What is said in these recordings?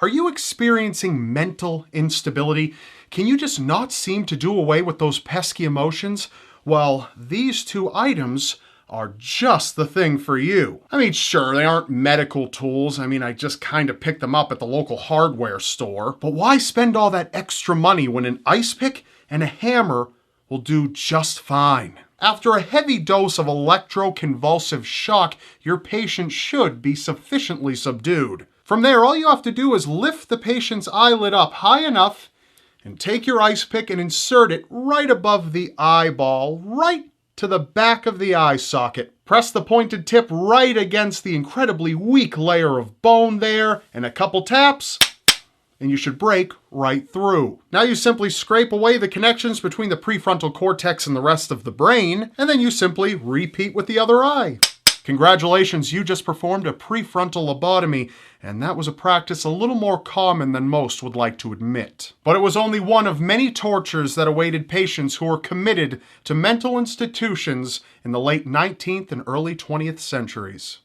Are you experiencing mental instability? Can you just not seem to do away with those pesky emotions? Well, these two items are just the thing for you. I mean, sure, they aren't medical tools. I just kind of picked them up at the local hardware store. But why spend all that extra money when an ice pick and a hammer will do just fine? After a heavy dose of electroconvulsive shock, your patient should be sufficiently subdued. From there, all you have to do is lift the patient's eyelid up high enough and take your ice pick and insert it right above the eyeball, right to the back of the eye socket. Press the pointed tip right against the incredibly weak layer of bone there, and a couple taps, and you should break right through. Now you simply scrape away the connections between the prefrontal cortex and the rest of the brain, and then you simply repeat with the other eye. Congratulations, you just performed a prefrontal lobotomy, and that was a practice a little more common than most would like to admit. But it was only one of many tortures that awaited patients who were committed to mental institutions in the late 19th and early 20th centuries.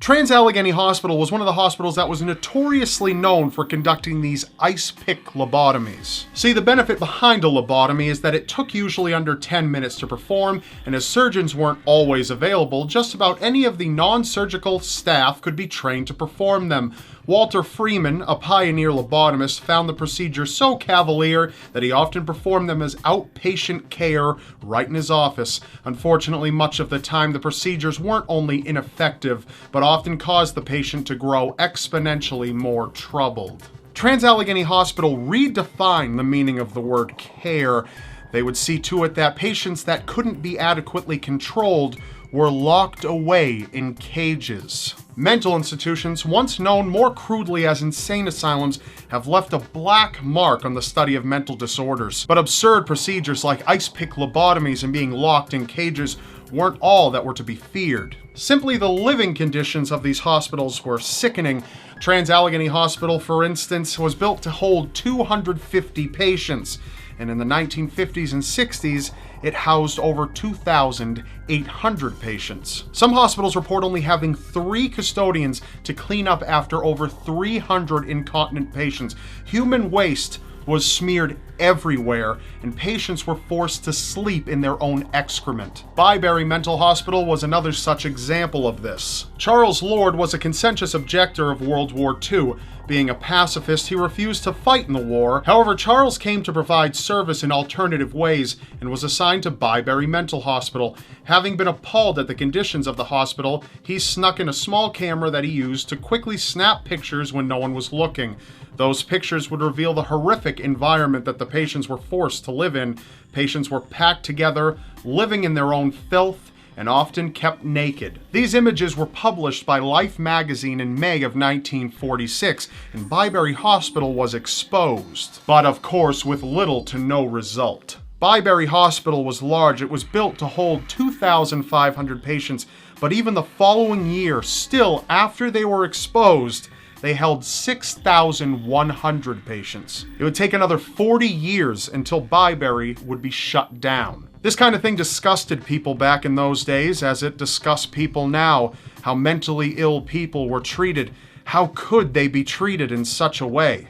Trans-Allegheny Hospital was one of the hospitals that was notoriously known for conducting these ice pick lobotomies. See, the benefit behind a lobotomy is that it took usually under 10 minutes to perform, and as surgeons weren't always available, just about any of the non-surgical staff could be trained to perform them. Walter Freeman, a pioneer lobotomist, found the procedure so cavalier that he often performed them as outpatient care right in his office. Unfortunately, much of the time the procedures weren't only ineffective, but often caused the patient to grow exponentially more troubled. Trans-Allegheny Hospital redefined the meaning of the word care. They would see to it that patients that couldn't be adequately controlled were locked away in cages. Mental institutions, once known more crudely as insane asylums, have left a black mark on the study of mental disorders. But absurd procedures like ice pick lobotomies and being locked in cages weren't all that were to be feared. Simply the living conditions of these hospitals were sickening. Trans-Allegheny Hospital, for instance, was built to hold 250 patients, and in the 1950s and 60s, it housed over 2,800 patients. Some hospitals report only having 3 custodians to clean up after over 300 incontinent patients. Human waste was smeared everywhere, and patients were forced to sleep in their own excrement. Byberry Mental Hospital was another such example of this. Charles Lord was a conscientious objector of World War II. Being a pacifist, he refused to fight in the war. However, Charles came to provide service in alternative ways and was assigned to Byberry Mental Hospital. Having been appalled at the conditions of the hospital, he snuck in a small camera that he used to quickly snap pictures when no one was looking. Those pictures would reveal the horrific environment that the patients were forced to live in. Patients were packed together, living in their own filth, and often kept naked. These images were published by Life magazine in May of 1946, and Byberry Hospital was exposed, but of course with little to no result. Byberry Hospital was large. It was built to hold 2,500 patients, but even the following year, still after they were exposed, they held 6,100 patients. It would take another 40 years until Byberry would be shut down. This kind of thing disgusted people back in those days, as it disgusts people now, how mentally ill people were treated. How could they be treated in such a way?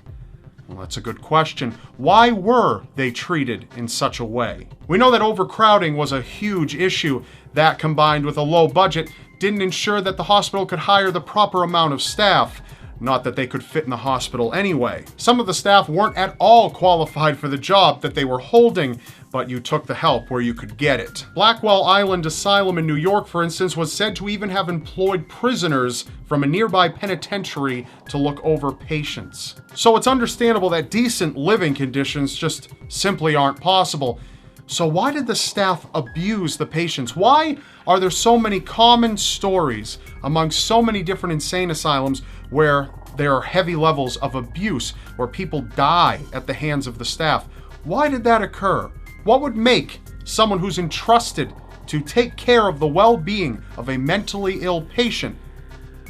Well, that's a good question. Why were they treated in such a way? We know that overcrowding was a huge issue. That, combined with a low budget, didn't ensure that the hospital could hire the proper amount of staff. Not that they could fit in the hospital anyway. Some of the staff weren't at all qualified for the job that they were holding, but you took the help where you could get it. Blackwell Island Asylum in New York, for instance, was said to even have employed prisoners from a nearby penitentiary to look over patients. So it's understandable that decent living conditions just simply aren't possible. So why did the staff abuse the patients? Why are there so many common stories among so many different insane asylums where there are heavy levels of abuse, where people die at the hands of the staff? Why did that occur? What would make someone who's entrusted to take care of the well-being of a mentally ill patient,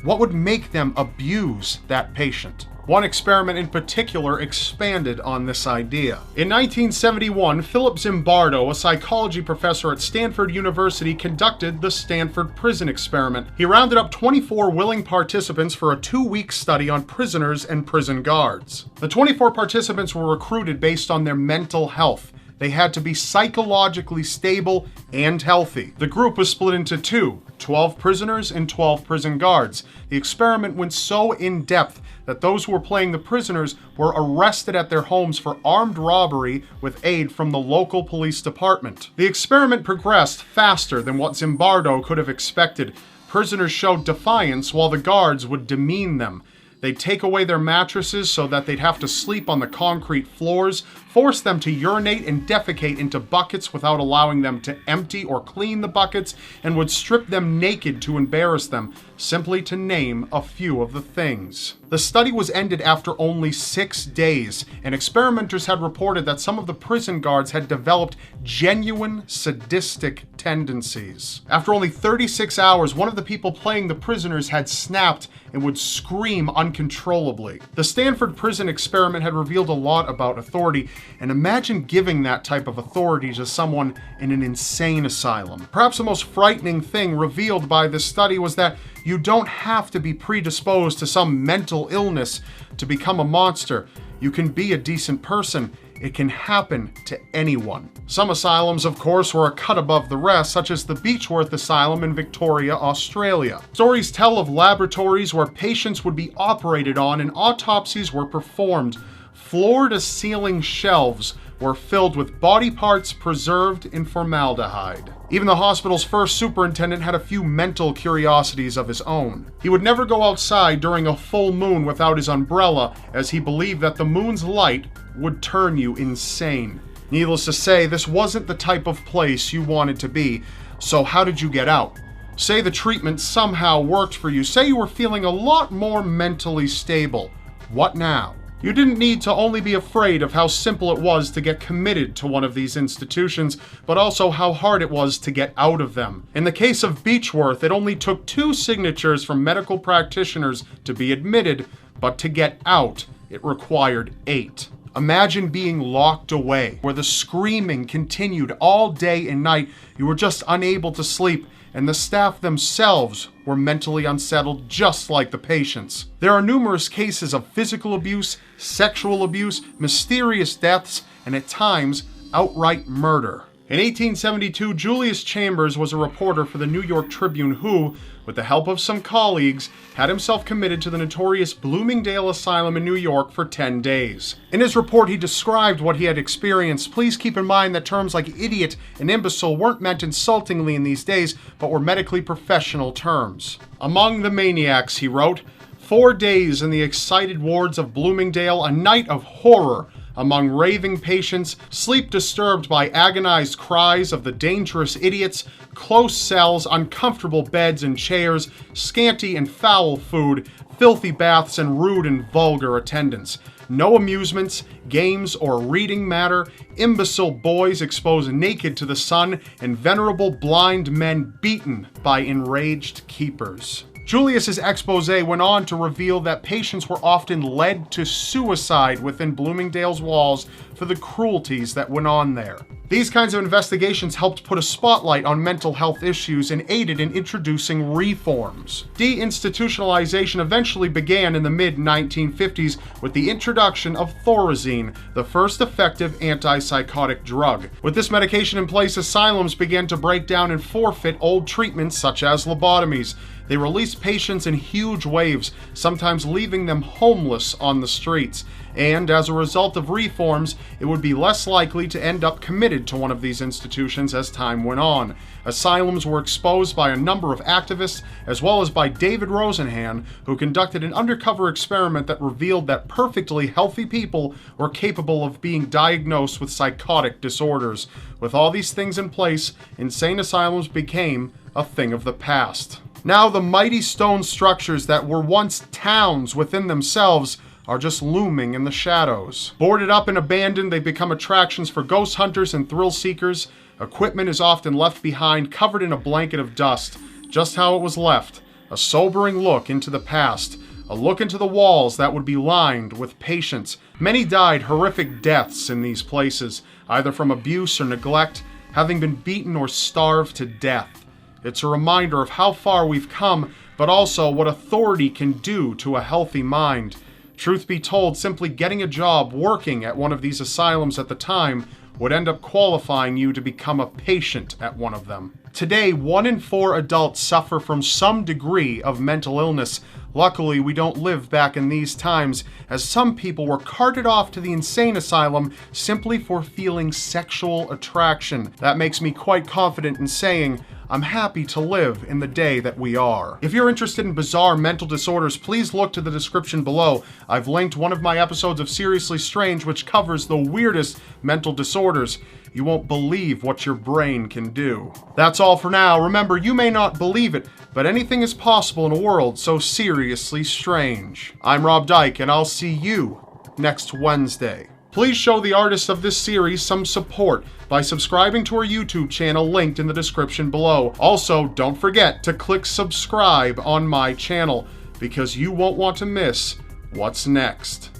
what would make them abuse that patient? One experiment in particular expanded on this idea. In 1971, Philip Zimbardo, a psychology professor at Stanford University, conducted the Stanford Prison Experiment. He rounded up 24 willing participants for a 2-week study on prisoners and prison guards. The 24 participants were recruited based on their mental health. They had to be psychologically stable and healthy. The group was split into two, 12 prisoners and 12 prison guards. The experiment went so in-depth that those who were playing the prisoners were arrested at their homes for armed robbery with aid from the local police department. The experiment progressed faster than what Zimbardo could have expected. Prisoners showed defiance while the guards would demean them. They'd take away their mattresses so that they'd have to sleep on the concrete floors, force them to urinate and defecate into buckets without allowing them to empty or clean the buckets, and would strip them naked to embarrass them, simply to name a few of the things. The study was ended after only 6 days, and experimenters had reported that some of the prison guards had developed genuine sadistic tendencies. After only 36 hours, one of the people playing the prisoners had snapped and would scream uncontrollably. The Stanford prison experiment had revealed a lot about authority, and imagine giving that type of authority to someone in an insane asylum. Perhaps the most frightening thing revealed by this study was that you don't have to be predisposed to some mental illness to become a monster. You can be a decent person. It can happen to anyone. Some asylums, of course, were a cut above the rest, such as the Beechworth Asylum in Victoria, Australia. Stories tell of laboratories where patients would be operated on and autopsies were performed. Floor-to-ceiling shelves were filled with body parts preserved in formaldehyde. Even the hospital's first superintendent had a few mental curiosities of his own. He would never go outside during a full moon without his umbrella, as he believed that the moon's light would turn you insane. Needless to say, this wasn't the type of place you wanted to be, so how did you get out? Say the treatment somehow worked for you. Say you were feeling a lot more mentally stable. What now? You didn't need to only be afraid of how simple it was to get committed to one of these institutions, but also how hard it was to get out of them. In the case of Beechworth, it only took 2 signatures from medical practitioners to be admitted, but to get out, it required 8. Imagine being locked away, where the screaming continued all day and night. You were just unable to sleep, and the staff themselves were mentally unsettled just like the patients. There are numerous cases of physical abuse, sexual abuse, mysterious deaths, and at times, outright murder. In 1872, Julius Chambers was a reporter for the New York Tribune who, with the help of some colleagues, had himself committed to the notorious Bloomingdale Asylum in New York for 10 days. In his report, he described what he had experienced. Please keep in mind that terms like idiot and imbecile weren't meant insultingly in these days, but were medically professional terms. Among the maniacs, he wrote, 4 days in the excited wards of Bloomingdale, a night of horror among raving patients, sleep disturbed by agonized cries of the dangerous idiots, close cells, uncomfortable beds and chairs, scanty and foul food, filthy baths, and rude and vulgar attendants. No amusements, games, or reading matter, imbecile boys exposed naked to the sun, and venerable blind men beaten by enraged keepers. Julius's expose went on to reveal that patients were often led to suicide within Bloomingdale's walls for the cruelties that went on there. These kinds of investigations helped put a spotlight on mental health issues and aided in introducing reforms. Deinstitutionalization eventually began in the mid-1950s with the introduction of Thorazine, the first effective antipsychotic drug. With this medication in place, asylums began to break down and forfeit old treatments such as lobotomies. They released patients in huge waves, sometimes leaving them homeless on the streets. And as a result of reforms, it would be less likely to end up committed to one of these institutions as time went on. Asylums were exposed by a number of activists, as well as by David Rosenhan, who conducted an undercover experiment that revealed that perfectly healthy people were capable of being diagnosed with psychotic disorders. With all these things in place, insane asylums became a thing of the past. Now the mighty stone structures that were once towns within themselves are just looming in the shadows. Boarded up and abandoned, they become attractions for ghost hunters and thrill seekers. Equipment is often left behind, covered in a blanket of dust, just how it was left, a sobering look into the past, A look into the walls that would be lined with patients. Many died horrific deaths in these places, either from abuse or neglect, having been beaten or starved to death. It's a reminder of how far we've come, but also what authority can do to a healthy mind. Truth be told, simply getting a job working at one of these asylums at the time would end up qualifying you to become a patient at one of them. Today, 1 in 4 adults suffer from some degree of mental illness. Luckily, we don't live back in these times, as some people were carted off to the insane asylum simply for feeling sexual attraction. That makes me quite confident in saying, I'm happy to live in the day that we are. If you're interested in bizarre mental disorders, please look to the description below. I've linked one of my episodes of Seriously Strange, which covers the weirdest mental disorders. You won't believe what your brain can do. That's all for now. Remember, you may not believe it, but anything is possible in a world so seriously strange. I'm Rob Dyke, and I'll see you next Wednesday. Please show the artists of this series some support by subscribing to our YouTube channel linked in the description below. Also, don't forget to click subscribe on my channel, because you won't want to miss what's next.